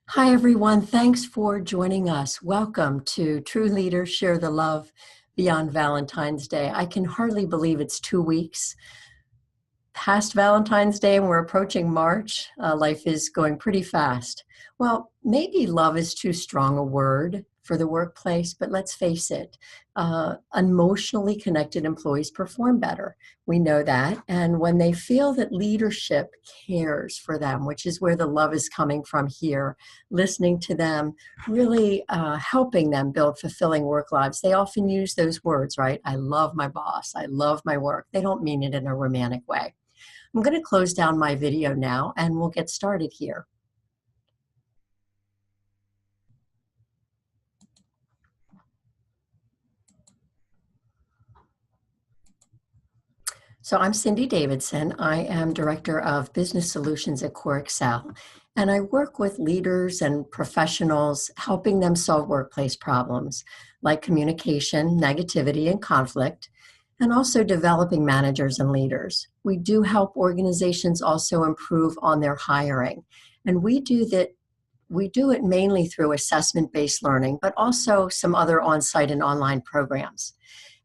Hi, everyone. Thanks for joining us. Welcome to True Leaders Share the Love Beyond Valentine's Day. I can hardly believe it's 2 weeks past Valentine's Day and we're approaching March. Life is going pretty fast. Well, maybe love is too strong a word for the workplace, but let's face it, emotionally connected employees perform better. We know that. And when they feel that leadership cares for them, which is where the love is coming from here, listening to them, really helping them build fulfilling work lives, they often use those words, right? I love my boss. I love my work. They don't mean it in a romantic way. I'm going to close down my video now and we'll get started here. So I'm Cindy Davidson. I am Director of Business Solutions at Corexcel, and I work with leaders and professionals helping them solve workplace problems like communication, negativity, and conflict, and also developing managers and leaders. We do help organizations also improve on their hiring, and we do it mainly through assessment-based learning, but also some other on-site and online programs.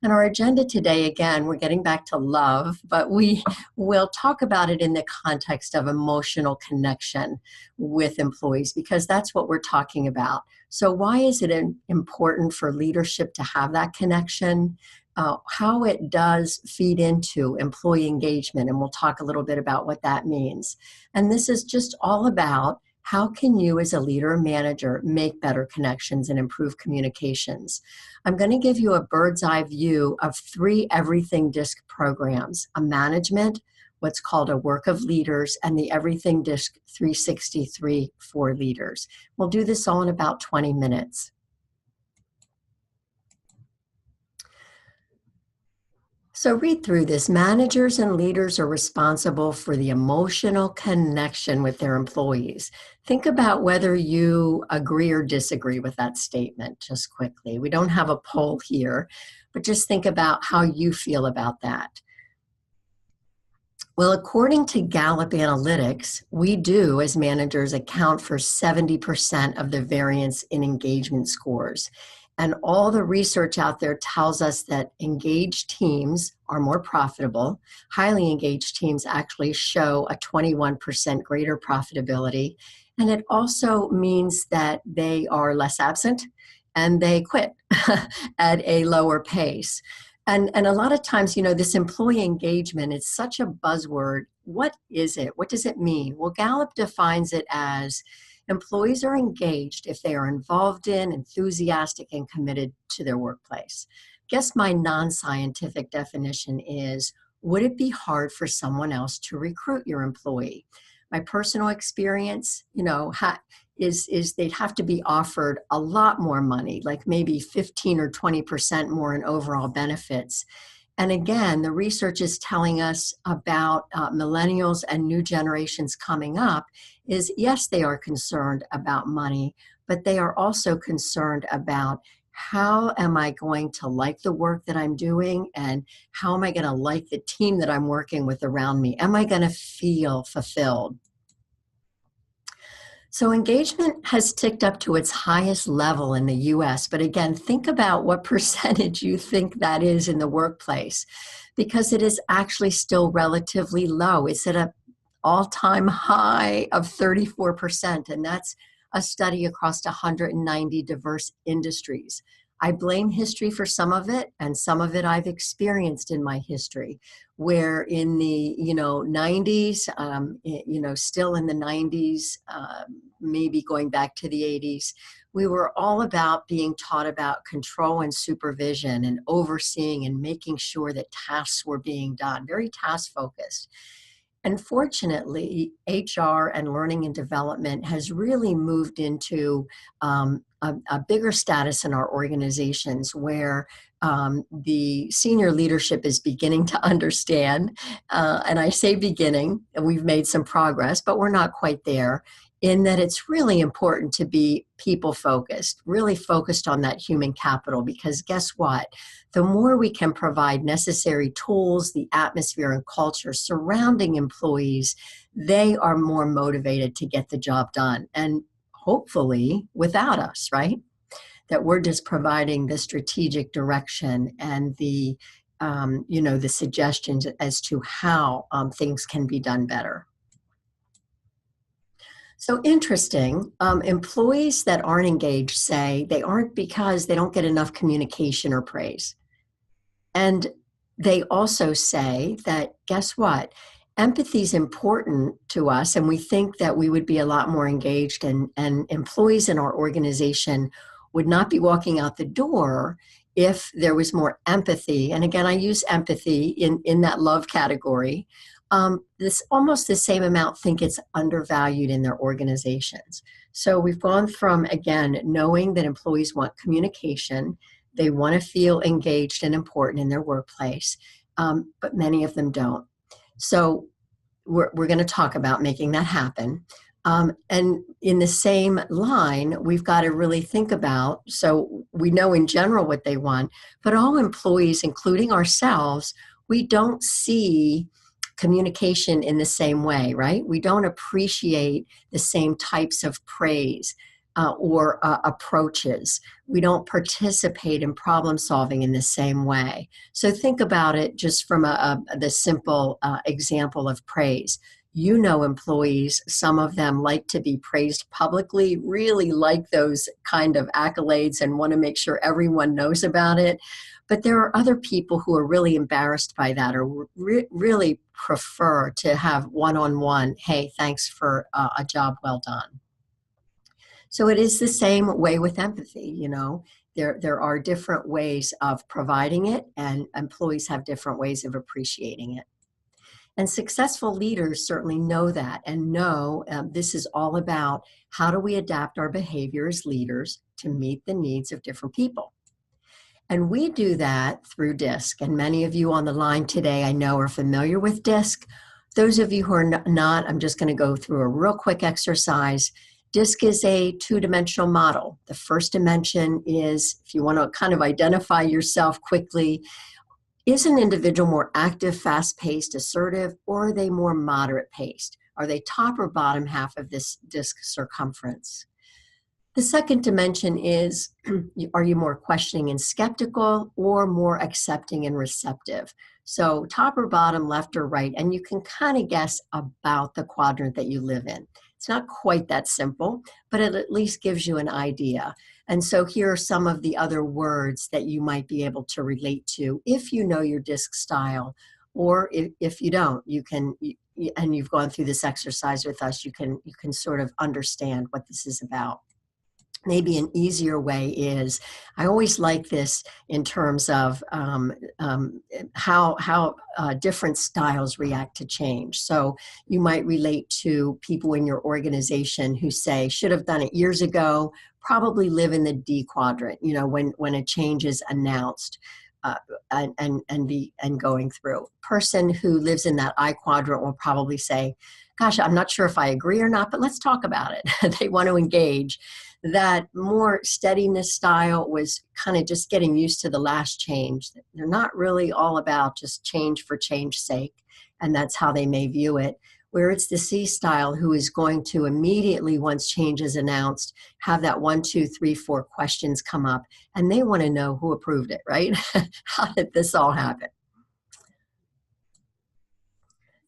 And our agenda today, again, we're getting back to love, but we will talk about it in the context of emotional connection with employees, because that's what we're talking about. So why is it important for leadership to have that connection? How it does feed into employee engagement, and we'll talk a little bit about what that means. And this is just all about how can you as a leader or manager make better connections and improve communications. I'm going to give you a bird's eye view of 3 Everything Disc programs: a management, what's called a work of leaders, and the Everything Disc 363 for leaders. We'll do this all in about 20 minutes. So read through this. Managers and leaders are responsible for the emotional connection with their employees. Think about whether you agree or disagree with that statement just quickly. We don't have a poll here, but just think about how you feel about that. Well, according to Gallup Analytics, we do, as managers, account for 70% of the variance in engagement scores. And all the research out there tells us that engaged teams are more profitable. Highly engaged teams actually show a 21% greater profitability. And it also means that they are less absent and they quit at a lower pace. And a lot of times, this employee engagement is such a buzzword. What is it? What does it mean? Well, Gallup defines it as employees are engaged if they are involved in, enthusiastic, and committed to their workplace. Guess my non-scientific definition is, would it be hard for someone else to recruit your employee? My personal experience, is they'd have to be offered a lot more money, like maybe 15 or 20% more in overall benefits. And again, the research is telling us about millennials and new generations coming up is, yes, they are concerned about money, but they are also concerned about how am I going to like the work that I'm doing, and how am I going to like the team that I'm working with around me? Am I going to feel fulfilled? So engagement has ticked up to its highest level in the US, but again, think about what percentage you think that is in the workplace, because it is actually still relatively low. It's at an all-time high of 34%, and that's a study across 190 diverse industries. I blame history for some of it, and some of it I've experienced in my history, where in the 90s, still in the 90s, maybe going back to the 80s, we were all about being taught about control and supervision and overseeing and making sure that tasks were being done, very task focused. Unfortunately, HR and learning and development has really moved into a bigger status in our organizations, where the senior leadership is beginning to understand, and I say beginning, and we've made some progress, but we're not quite there, in that it's really important to be people focused, really focused on that human capital, because guess what? The more we can provide necessary tools, the atmosphere and culture surrounding employees, they are more motivated to get the job done. And hopefully without us, right? That we're just providing the strategic direction and the the suggestions as to how things can be done better. So interesting. Employees that aren't engaged say they aren't because they don't get enough communication or praise. And they also say that, guess what? Empathy is important to us, and we think that we would be a lot more engaged, and employees in our organization would not be walking out the door if there was more empathy. And again, I use empathy in that love category. This almost the same amount think it's undervalued in their organizations. So we've gone from, again, knowing that employees want communication, they want to feel engaged and important in their workplace, but many of them don't. So we're going to talk about making that happen. And in the same line, we've got to really think about, so we know in general what they want, but all employees, including ourselves, we don't see communication in the same way, right? We don't appreciate the same types of praise or approaches. We don't participate in problem solving in the same way. So think about it just from the simple example of praise. You know, employees, some of them like to be praised publicly, really like those kind of accolades and want to make sure everyone knows about it. But there are other people who are really embarrassed by that or really prefer to have one-on-one, hey, thanks for a job well done. So it is the same way with empathy, you know. There are different ways of providing it, and employees have different ways of appreciating it. And successful leaders certainly know that and know this is all about how do we adapt our behavior as leaders to meet the needs of different people. And we do that through DISC. And many of you on the line today, I know, are familiar with DISC. Those of you who are not, I'm just going to go through a real quick exercise. DISC is a two-dimensional model. The first dimension is, if you want to kind of identify yourself quickly, is an individual more active, fast-paced, assertive, or are they more moderate-paced? Are they top or bottom half of this DISC circumference? The second dimension is, are you more questioning and skeptical or more accepting and receptive? So top or bottom, left or right, and you can kind of guess about the quadrant that you live in. It's not quite that simple, but it at least gives you an idea. And so here are some of the other words that you might be able to relate to if you know your DISC style, or if you don't, you can, and you've gone through this exercise with us, you can sort of understand what this is about. Maybe an easier way is, I always like this in terms of how different styles react to change. So you might relate to people in your organization who say, should have done it years ago, probably live in the D quadrant, you know, when a change is announced and going through. Person who lives in that I quadrant will probably say, gosh, I'm not sure if I agree or not, but let's talk about it. They want to engage. That more steadiness style was kind of just getting used to the last change. They're not really all about just change for change's sake, and that's how they may view it. Where it's the C style who is going to immediately, once change is announced, have that 1, 2, 3, 4 questions come up, and they want to know who approved it, right? How did this all happen?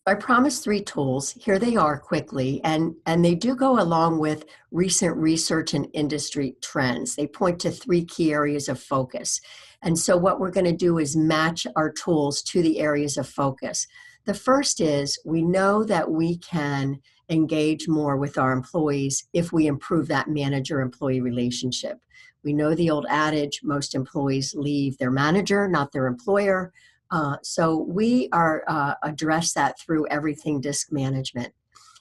I promised 3 tools. Here they are quickly, and they do go along with recent research and industry trends. They point to 3 key areas of focus. And so what we're going to do is match our tools to the areas of focus. The first is, we know that we can engage more with our employees if we improve that manager-employee relationship. We know the old adage, most employees leave their manager, not their employer. So we are address that through everything DISC management.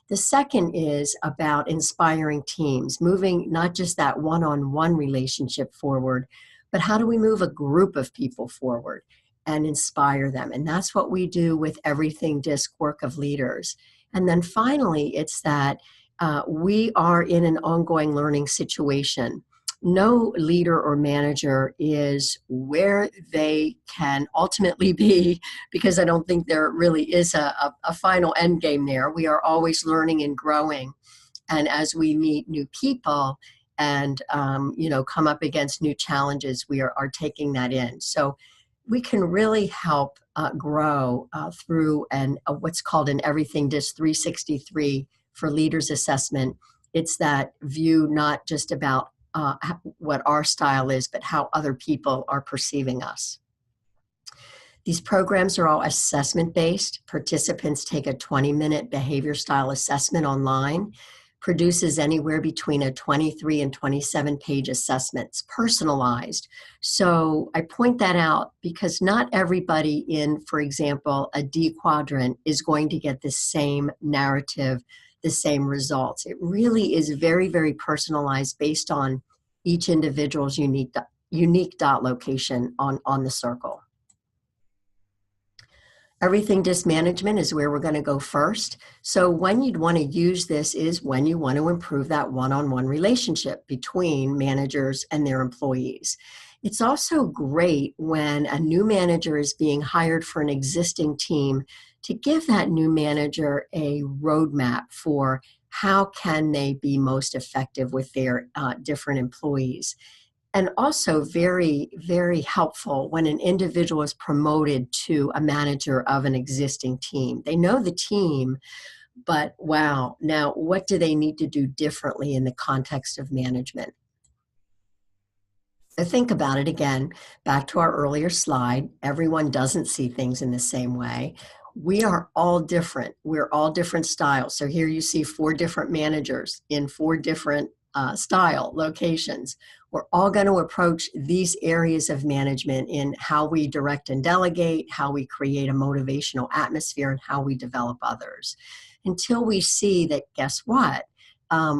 The second is about inspiring teams, moving not just that one-on-one relationship forward, but how do we move a group of people forward and inspire them? And that's what we do with everything DISC work of leaders. And then finally, it's that we are in an ongoing learning situation. No leader or manager is where they can ultimately be, because I don't think there really is a final end game there. We are always learning and growing. And as we meet new people and come up against new challenges, we are taking that in. So we can really help grow through what's called an Everything DIS 363 for leaders assessment. It's that view not just about what our style is, but how other people are perceiving us. These programs are all assessment-based. Participants take a 20-minute behavior style assessment online, produces anywhere between a 23 and 27-page assessments, personalized. So I point that out because not everybody in, for example, a D quadrant is going to get the same narrative, the same results. It really is very, very personalized based on each individual's unique dot location on the circle. Everything DIS management is where we're going to go first. So when you'd want to use this is when you want to improve that one-on-one relationship between managers and their employees. It's also great when a new manager is being hired for an existing team to give that new manager a roadmap for how can they be most effective with their different employees. And also very, very helpful when an individual is promoted to a manager of an existing team. They know the team, but wow, now what do they need to do differently in the context of management? So think about it again, back to our earlier slide, everyone doesn't see things in the same way. We are all different. We're all different styles. So here you see 4 different managers in 4 different style locations. We're all going to approach these areas of management in how we direct and delegate, how we create a motivational atmosphere, and how we develop others. Until we see that, guess what?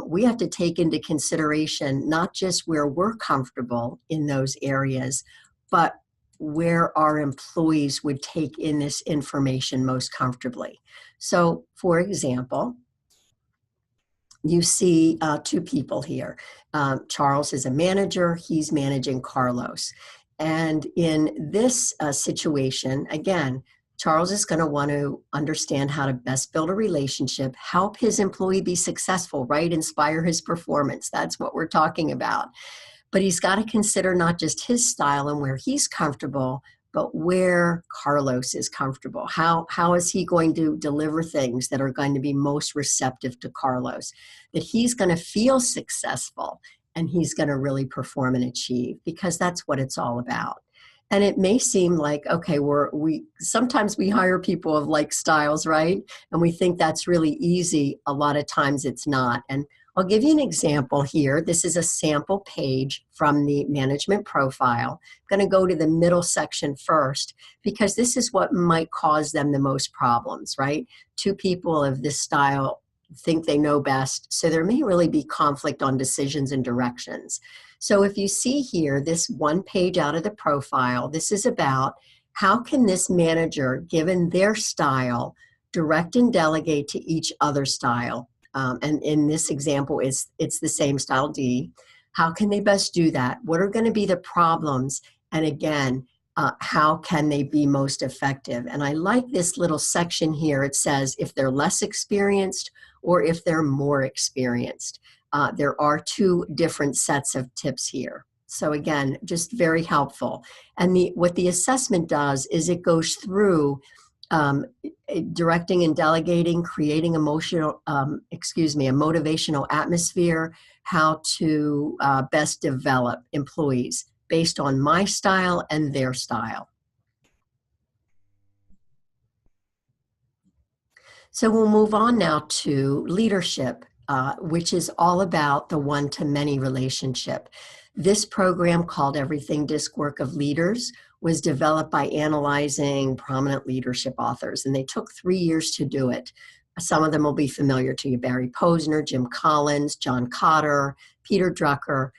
We have to take into consideration not just where we're comfortable in those areas, but where our employees would take in this information most comfortably. So, for example, you see 2 people here. Charles is a manager. He's managing Carlos. And in this situation, again, Charles is going to want to understand how to best build a relationship, help his employee be successful, right? Inspire his performance. That's what we're talking about. But he's got to consider not just his style and where he's comfortable, but where Carlos is comfortable. How is he going to deliver things that are going to be most receptive to Carlos, that he's going to feel successful and he's going to really perform and achieve, because that's what it's all about. And it may seem like, okay, sometimes we hire people of like styles, right? And we think that's really easy. A lot of times it's not. And I'll give you an example here. This is a sample page from the management profile. I'm going to go to the middle section first because this is what might cause them the most problems, right? 2 people of this style think they know best, so there may really be conflict on decisions and directions. So if you see here, this 1 page out of the profile, this is about how can this manager, given their style, direct and delegate to each other style. And in this example, it's the same style D. How can they best do that? What are going to be the problems? And again, how can they be most effective? And I like this little section here. It says if they're less experienced or if they're more experienced. There are 2 different sets of tips here. So again, just very helpful. And what the assessment does is it goes through directing and delegating, creating a motivational atmosphere, how to best develop employees based on my style and their style. So we'll move on now to leadership, which is all about the one-to-many relationship. This program, called Everything DISC Work of Leaders, was developed by analyzing prominent leadership authors, and they took 3 years to do it. Some of them will be familiar to you: Barry Posner, Jim Collins, John Cotter, Peter Drucker.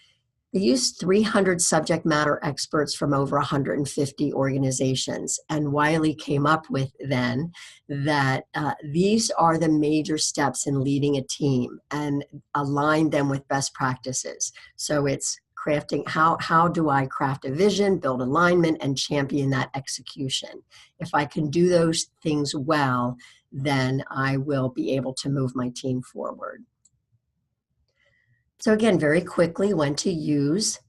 They used 300 subject matter experts from over 150 organizations, and Wiley came up with then that these are the major steps in leading a team and aligned them with best practices. So it's crafting, how do I craft a vision, build alignment, and champion that execution? If I can do those things well, then I will be able to move my team forward. So again, very quickly, when to use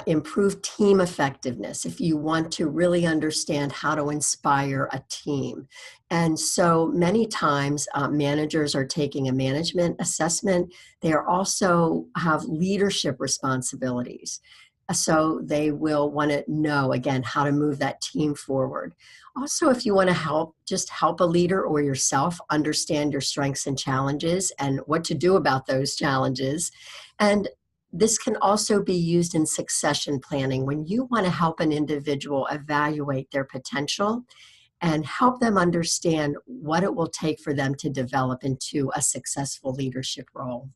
improve team effectiveness if you want to really understand how to inspire a team. And so many times managers are taking a management assessment. They are also have leadership responsibilities. So they will want to know, again, how to move that team forward. Also, if you want to just help a leader or yourself understand your strengths and challenges and what to do about those challenges. And this can also be used in succession planning when you want to help an individual evaluate their potential and help them understand what it will take for them to develop into a successful leadership role.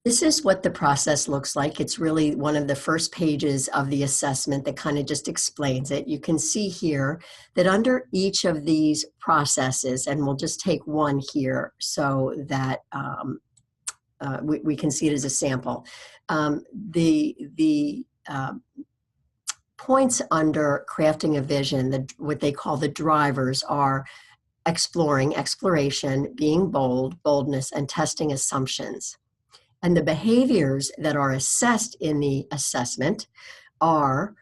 This is what the process looks like. It's really one of the first pages of the assessment that kind of just explains it. You can see here that under each of these processes, and we'll just take one here so that we can see it as a sample. The points under crafting a vision, what they call the drivers, are exploration, being bold, boldness, and testing assumptions. And the behaviors that are assessed in the assessment are,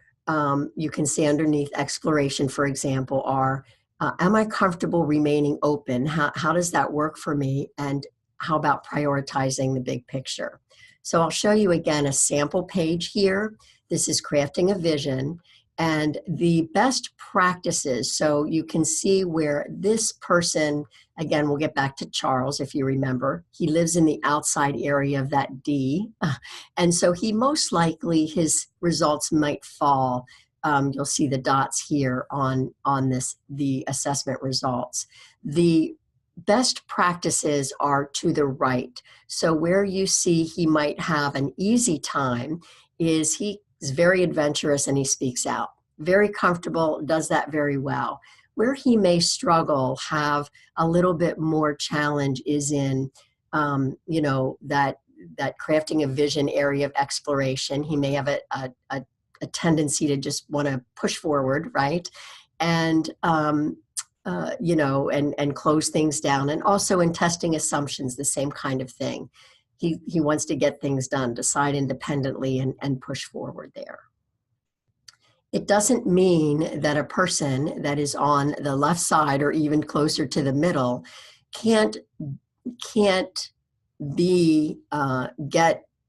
you can see underneath exploration, for example, are, am I comfortable remaining open? How does that work for me? And how about prioritizing the big picture? So I'll show you again a sample page here. This is crafting a vision. And the best practices, so you can see where this person, again, we'll get back to Charles if you remember, he lives in the outside area of that D. And so he most likely, his results might fall. You'll see the dots here on the assessment results. The best practices are to the right. So where you see he might have an easy time is he is very adventurous and he speaks out. Very comfortable, does that very well. Where he may struggle, have a little bit more challenge is in, that crafting a vision area of exploration. He may have a tendency to just want to push forward, right? And, and close things down. And also in testing assumptions, the same kind of thing. He wants to get things done, decide independently, and push forward there. It doesn't mean that a person that is on the left side or even closer to the middle can't get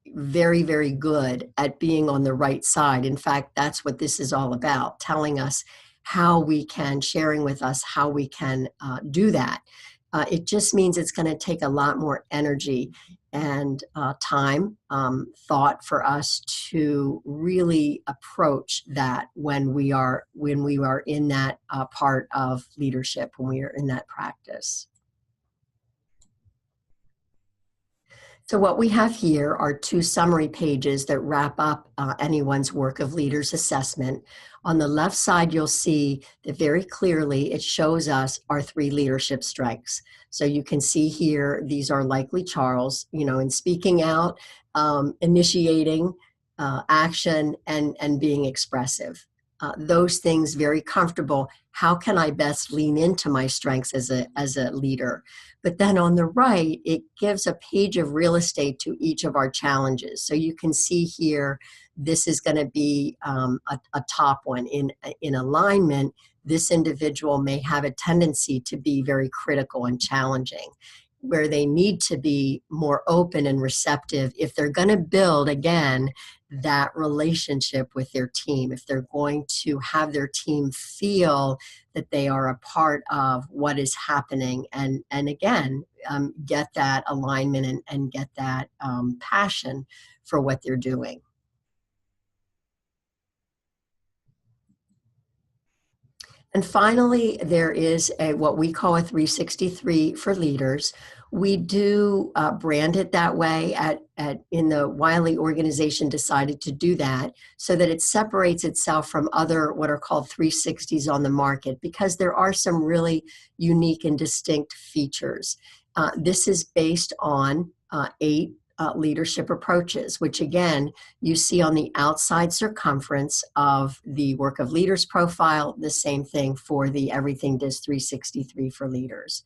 very, very good at being on the right side. In fact, that's what this is all about, telling us how we can, sharing with us how we can do that. It just means it's going to take a lot more energy and time, thought for us to really approach that when we are in that part of leadership, when we are in that practice. So what we have here are two summary pages that wrap up anyone's work of leaders assessment. On the left side, you'll see that very clearly it shows us our three leadership strengths. So you can see here, these are likely Charles, in speaking out, initiating action, and being expressive. Those things very comfortable. How can I best lean into my strengths as a leader? But then on the right, it gives a page of real estate to each of our challenges. So you can see here, this is going to be a top one. In alignment, this individual may have a tendency to be very critical and challenging, where they need to be more open and receptive if they're going to build, again, that relationship with their team, if they're going to have their team feel that they are a part of what is happening, and again, get that alignment and get that passion for what they're doing. And finally, there is what we call a 363 for leaders. We do brand it that way in the Wiley organization decided to do that so that it separates itself from other what are called 360s on the market, because there are some really unique and distinct features. This is based on 8 leadership approaches, which again, you see on the outside circumference of the work of leaders profile, the same thing for the Everything Does 363 for leaders.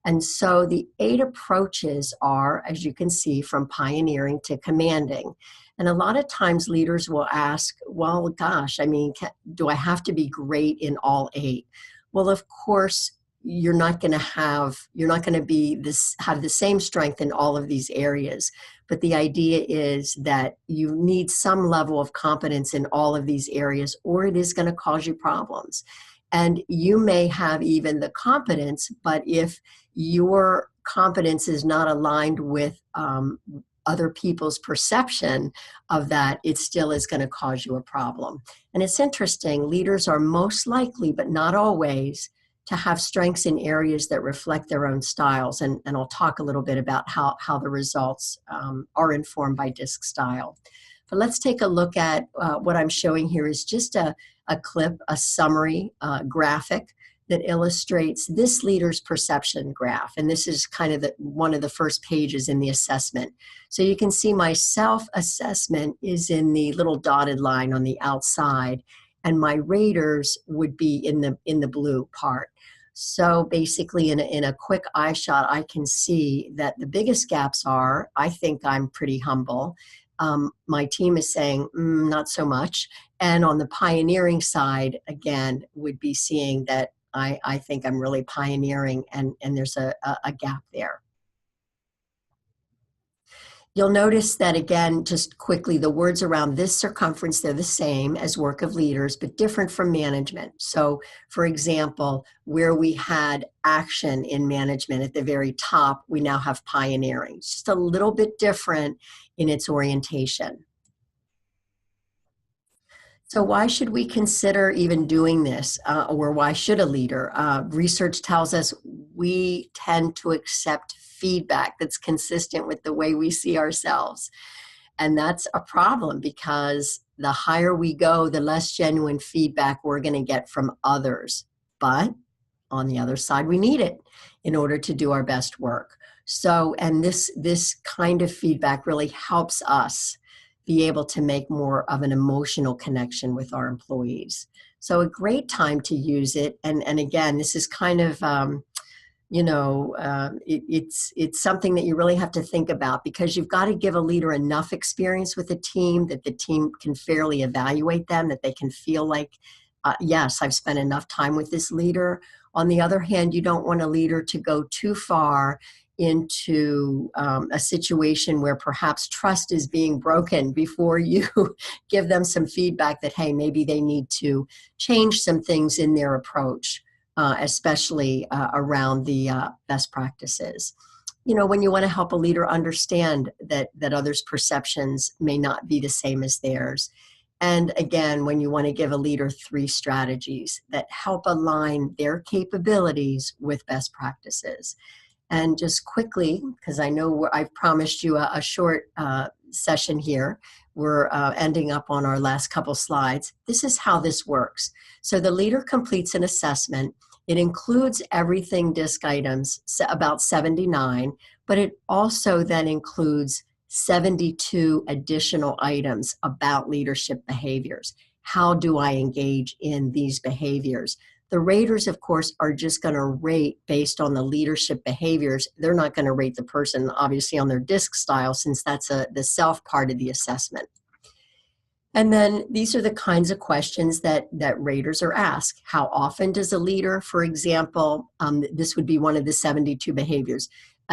And so the 8 approaches are, as you can see, from pioneering to commanding. And a lot of times leaders will ask, well, gosh, I mean, do I have to be great in all 8? Well, of course, you're not going to be have the same strength in all of these areas. But the idea is that you need some level of competence in all of these areas, or it is going to cause you problems. And you may have even the competence, but if your competence is not aligned with other people's perception of that, it still is going to cause you a problem. And it's interesting, leaders are most likely, but not always, to have strengths in areas that reflect their own styles. And I'll talk a little bit about how the results are informed by DISC style. But let's take a look at what I'm showing here is just a clip, a summary graphic that illustrates this leader's perception graph. And this is kind of one of the first pages in the assessment. So you can see my self-assessment is in the little dotted line on the outside, and my raters would be in the blue part. So basically in a quick eye shot, I can see that the biggest gaps are, I think I'm pretty humble. My team is saying, not so much. And on the pioneering side, again, would be seeing that I think I'm really pioneering, and there's a gap there. You'll notice that, again, just quickly, the words around this circumference, they're the same as work of leaders, but different from management. So, for example, where we had action in management at the very top, we now have pioneering. It's just a little bit different in its orientation. So why should we consider even doing this, or why should a leader? Research tells us we tend to accept feedback that's consistent with the way we see ourselves. And that's a problem, because the higher we go, the less genuine feedback we're going to get from others. But on the other side, we need it in order to do our best work. So, and this kind of feedback really helps us be able to make more of an emotional connection with our employees. So a great time to use it. And again, this is kind of, it's something that you really have to think about, because you've got to give a leader enough experience with a team that the team can fairly evaluate them, that they can feel like, yes, I've spent enough time with this leader. On the other hand, you don't want a leader to go too far into a situation where perhaps trust is being broken before you give them some feedback that, hey, maybe they need to change some things in their approach, especially around the best practices. You know, when you want to help a leader understand that others' perceptions may not be the same as theirs. And again, when you want to give a leader 3 strategies that help align their capabilities with best practices. And just quickly, because I know I've promised you a short session here, we're ending up on our last couple slides. This is how this works. So the leader completes an assessment. It includes everything DISC items, about 79, but it also then includes 72 additional items about leadership behaviors. How do I engage in these behaviors? The raters, of course, are just going to rate based on the leadership behaviors. They're not going to rate the person, obviously, on their DISC style, since that's the self part of the assessment. And then these are the kinds of questions that raters are asked. How often does a leader, for example, this would be one of the 72 behaviors,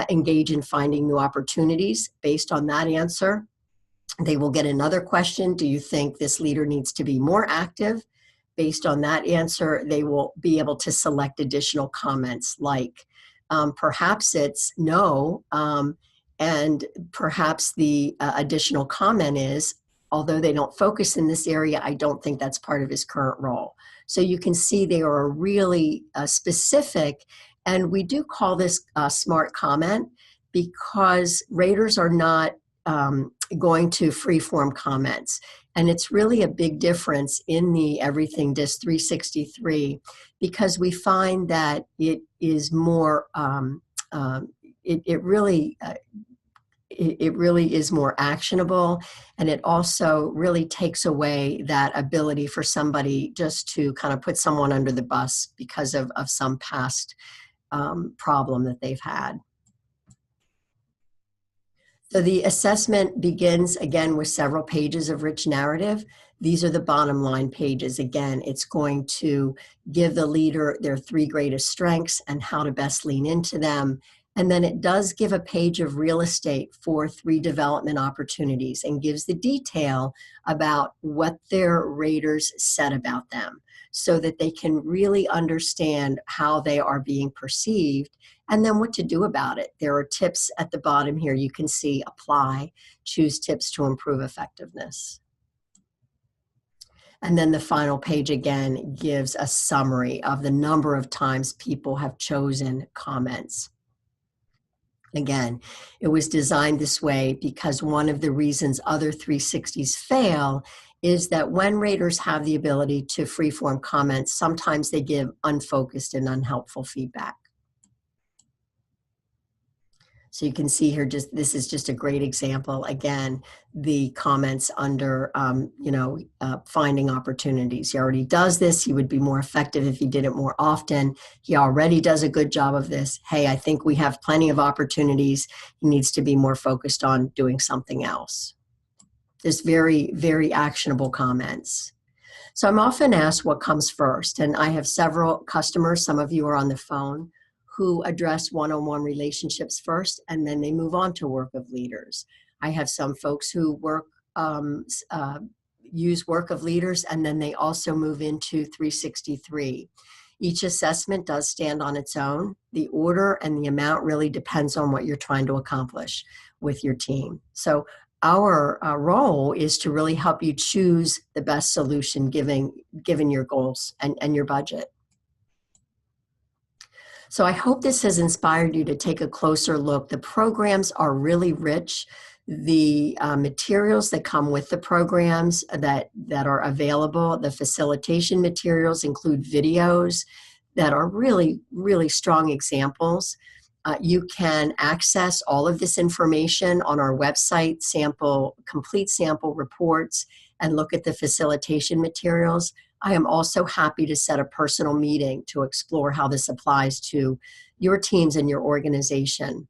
engage in finding new opportunities? Based on that answer, they will get another question. Do you think this leader needs to be more active? Based on that answer, they will be able to select additional comments, like perhaps it's no, and perhaps the additional comment is, although they don't focus in this area, I don't think that's part of his current role. So you can see they are really specific, and we do call this a smart comment, because raters are not going to free-form comments. And it's really a big difference in the Everything DISC 363, because we find that it is more, it really is more actionable, and it also really takes away that ability for somebody just to kind of put someone under the bus because of some past problem that they've had. So the assessment begins again with several pages of rich narrative. These are the bottom line pages. Again, it's going to give the leader their 3 greatest strengths and how to best lean into them. And then it does give a page of real estate for 3 development opportunities and gives the detail about what their raters said about them so that they can really understand how they are being perceived and then what to do about it. There are tips at the bottom here. You can see apply, choose tips to improve effectiveness. And then the final page again gives a summary of the number of times people have chosen comments. Again, it was designed this way because one of the reasons other 360s fail is that when raters have the ability to freeform comments, sometimes they give unfocused and unhelpful feedback. So you can see here, this is just a great example. Again, the comments under, finding opportunities. He already does this. He would be more effective if he did it more often. He already does a good job of this. Hey, I think we have plenty of opportunities. He needs to be more focused on doing something else. There's very, very actionable comments. So I'm often asked what comes first, and I have several customers, some of you are on the phone, who address one-on-one relationships first, and then they move on to work of leaders. I have some folks who use work of leaders, and then they also move into 363. Each assessment does stand on its own. The order and the amount really depends on what you're trying to accomplish with your team. So our role is to really help you choose the best solution given your goals and your budget. So I hope this has inspired you to take a closer look. The programs are really rich. The materials that come with the programs that are available, the facilitation materials include videos that are really, really strong examples. You can access all of this information on our website, complete sample reports, and look at the facilitation materials. I am also happy to set a personal meeting to explore how this applies to your teams and your organization.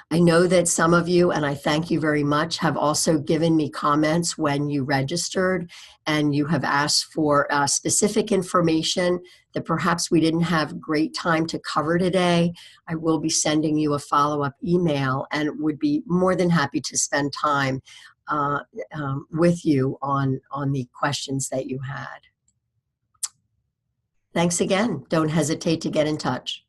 I know that some of you, and I thank you very much, have also given me comments when you registered and you have asked for specific information that perhaps we didn't have great time to cover today. I will be sending you a follow-up email and would be more than happy to spend time with you on the questions that you had. Thanks again. Don't hesitate to get in touch.